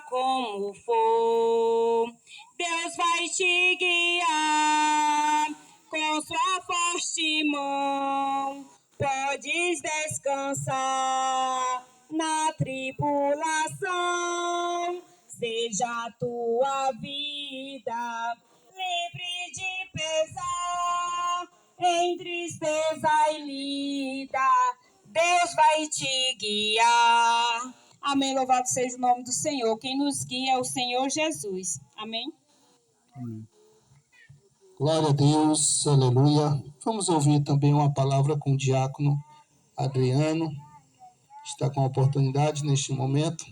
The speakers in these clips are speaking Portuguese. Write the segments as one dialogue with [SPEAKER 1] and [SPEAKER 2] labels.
[SPEAKER 1] como for, Deus vai te guiar com sua forte mão. Podes descansar na tribulação. Seja a tua vida livre de pesar, em tristeza e lida, Deus vai te guiar. Amém, louvado seja o nome do Senhor. Quem nos guia é o Senhor Jesus. Amém?
[SPEAKER 2] Amém. Glória a Deus, aleluia. Vamos ouvir também uma palavra com o diácono Adriano. Está com a oportunidade neste momento.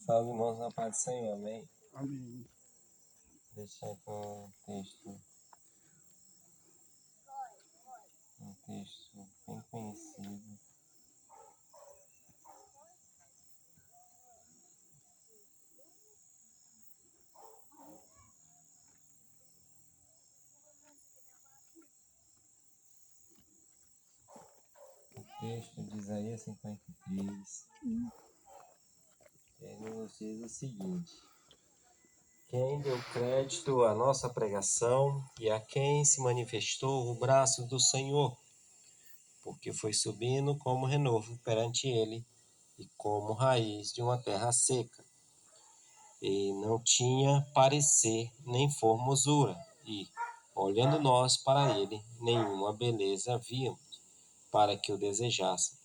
[SPEAKER 3] Salve, irmãos, na paz do Senhor, amém?
[SPEAKER 2] Amém.
[SPEAKER 3] Deixar aqui um texto bem conhecido. O texto de Isaías 53. Ele nos diz o seguinte: quem deu crédito à nossa pregação e a quem se manifestou o braço do Senhor, porque foi subindo como renovo perante ele e como raiz de uma terra seca, e não tinha parecer nem formosura, e, olhando nós para ele, nenhuma beleza víamos, para que o desejasse.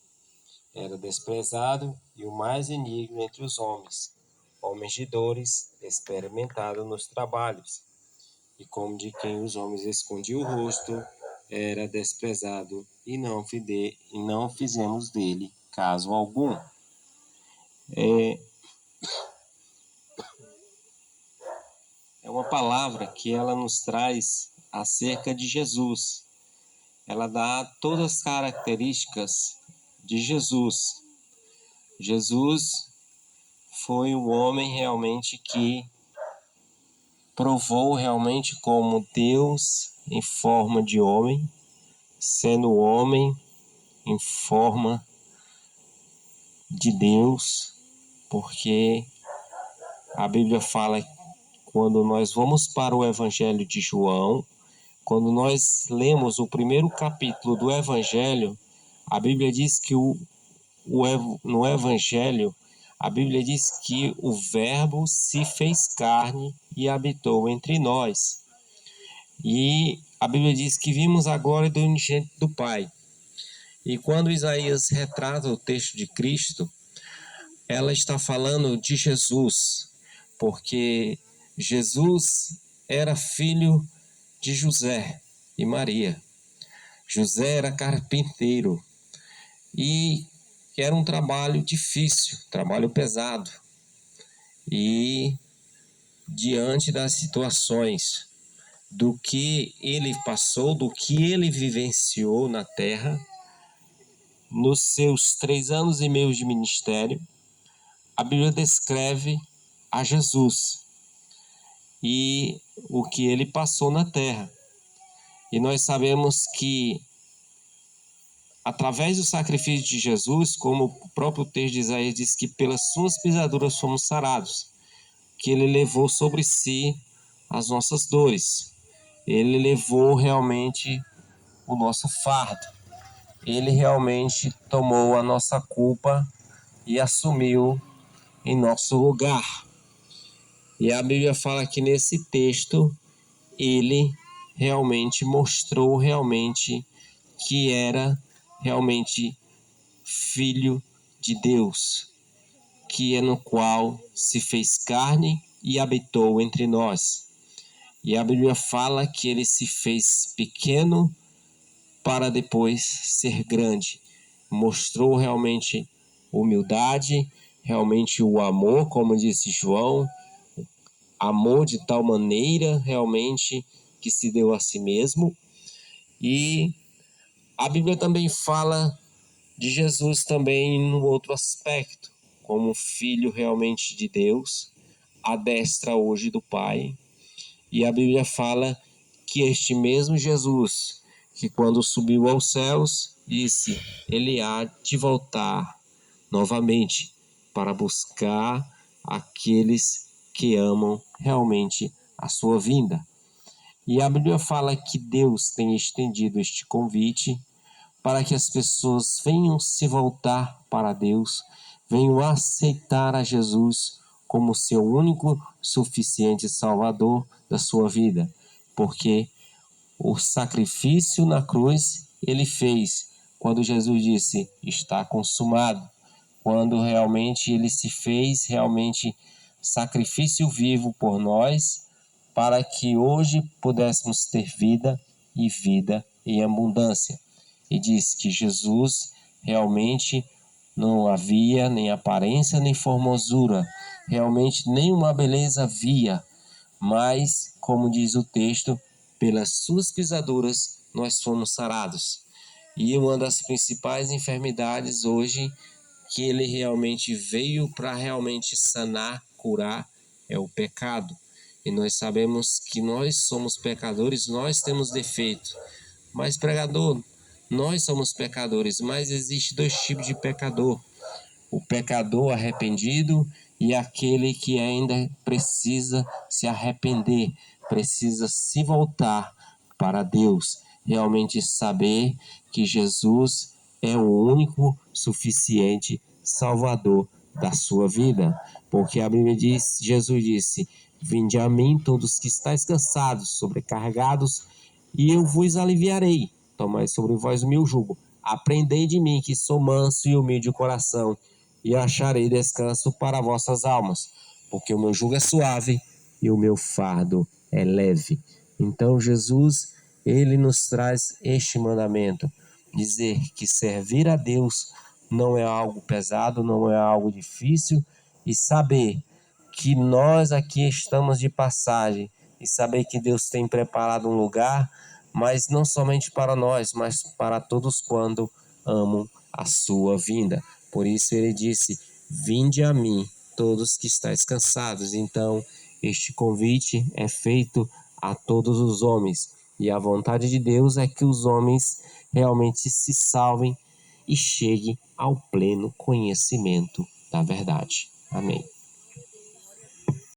[SPEAKER 3] Era desprezado e o mais indigno entre os homens, homens de dores, experimentado nos trabalhos, e como de quem os homens escondiam o rosto, era desprezado, e não fizemos dele caso algum. É uma palavra que ela nos traz acerca de Jesus. Ela dá todas as características de Jesus. Jesus foi um homem realmente que provou realmente como Deus em forma de homem, sendo homem em forma de Deus, porque a Bíblia fala, quando nós vamos para o Evangelho de João, quando nós lemos o primeiro capítulo do Evangelho, a Bíblia diz que no Evangelho, a Bíblia diz que o Verbo se fez carne e habitou entre nós. E a Bíblia diz que vimos a glória do unigênito do Pai. E quando Isaías retrata o texto de Cristo, ela está falando de Jesus, porque Jesus era filho de José e Maria. José era carpinteiro e era um trabalho difícil, trabalho pesado. E diante das situações, do que ele passou, do que ele vivenciou na terra, nos seus 3 anos e meio de ministério, a Bíblia descreve a Jesus e o que ele passou na terra. E nós sabemos que, através do sacrifício de Jesus, como o próprio texto de Isaías diz que pelas suas pisaduras fomos sarados, que ele levou sobre si as nossas dores. Ele levou realmente o nosso fardo. Ele realmente tomou a nossa culpa e assumiu em nosso lugar. E a Bíblia fala que nesse texto ele realmente mostrou realmente que era realmente filho de Deus, que é no qual se fez carne e habitou entre nós. E a Bíblia fala que ele se fez pequeno para depois ser grande. Mostrou realmente humildade, realmente o amor, como disse João, amor de tal maneira realmente que se deu a si mesmo. E A Bíblia também fala de Jesus também no outro aspecto, como filho realmente de Deus, à destra hoje do Pai. E a Bíblia fala que este mesmo Jesus, que quando subiu aos céus, disse, ele há de voltar novamente para buscar aqueles que amam realmente a sua vinda. E a Bíblia fala que Deus tem estendido este convite para que as pessoas venham se voltar para Deus, venham aceitar a Jesus como seu único suficiente Salvador da sua vida, porque o sacrifício na cruz ele fez quando Jesus disse, está consumado, quando realmente ele se fez realmente sacrifício vivo por nós, para que hoje pudéssemos ter vida e vida em abundância. E diz que Jesus realmente não havia nem aparência nem formosura, realmente nenhuma beleza havia, mas, como diz o texto, pelas suas pisaduras nós fomos sarados. E uma das principais enfermidades hoje que ele realmente veio para realmente sanar, curar, é o pecado. E nós sabemos que nós somos pecadores, nós temos defeito. Mas pregador, nós somos pecadores, mas existe dois tipos de pecador. O pecador arrependido e aquele que ainda precisa se arrepender, precisa se voltar para Deus, realmente saber que Jesus é o único suficiente Salvador da sua vida. Porque a Bíblia diz, Jesus disse, vinde a mim todos que estáis cansados, sobrecarregados, e eu vos aliviarei. Tomai sobre vós o meu jugo. Aprendei de mim, que sou manso e humilde de coração, e acharei descanso para vossas almas, porque o meu jugo é suave e o meu fardo é leve. Então Jesus, ele nos traz este mandamento, dizer que servir a Deus não é algo pesado, não é algo difícil, e saber que nós aqui estamos de passagem, e saber que Deus tem preparado um lugar, mas não somente para nós, mas para todos quando amam a sua vinda. Por isso ele disse, vinde a mim, todos que estáis cansados. Então, este convite é feito a todos os homens. E a vontade de Deus é que os homens realmente se salvem e cheguem ao pleno conhecimento da verdade. Amém.